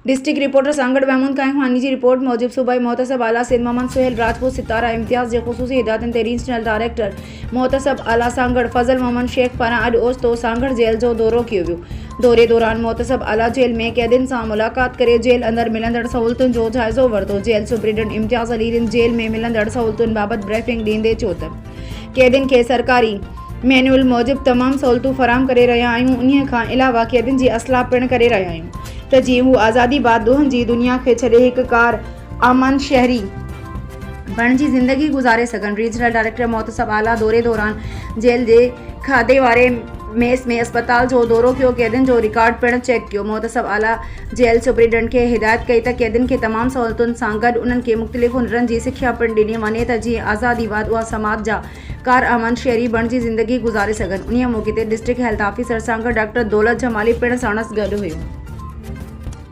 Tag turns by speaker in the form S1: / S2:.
S1: District reporter Sanghar Mahmud कायखानी जी report मूजिब सूबाई मोहतसब आला सिंध मोहम्मद सुहेल राजपूत सितारा इम्तियाज़ के ख़ुसूसी हिदायतन ते रीजनल डायरेक्टर मोहतसब आला सांगड़ फजल मोहम्मद शेख पारां अॼु ओस्तो सांगड़ जेल जो दौरो कियो वियो। दौरे दौरान मोहतसब आला जेल में कैदियुनि सां मुलाक़ात करे जेल अंदर मिलंदड़ सहूलतुनि जो जाइज़ो वरितो। जेल सुप्रीडेंट इम्तियाज़ अली जेल में मिलंदड़ सहूलतुनि बाबति ब्रीफिंग ॾींदे चयो त कैदियुनि खे सरकारी मैनुअल मूजिब तमाम सहूलतूं फराहम करे रहिया आहियूं। उन्हीअ खां अलावा कैदियुनि जी असलाह पिणु करे रहिया आहियूं त जीअं हू आज़ादी बाद ॾोहनि जी दुनिया खे छॾे हिकु कार आमन शहरी बणिजी ज़िंदगी गुज़ारे सघनि। रीजनल डायरेक्टर मोहतसब आला दौरे दौरान जेल जे खाधे वारे मेस में अस्पताल जो दौरो कियो, कैदियुनि जो रिकॉर्ड पिणु चेक कियो। मोहतसब आला जेल सुप्रीडेंट खे हिदायत कई त कैदियुनि खे तमाम सहूलतुनि सां गॾु उन्हनि खे मुख़्तलिफ़ हुनरनि जी सिख्या पिणु ॾिनी वञे त जीअं आज़ादी बाद उहा समाज जा कार अमन शहरी बणिजी ज़िंदगी गुज़ारे सघनि। उन्हीअ मौक़े ते district health officer Sanghar doctor दौलत जमाली पिणु साणस गॾु हुयो।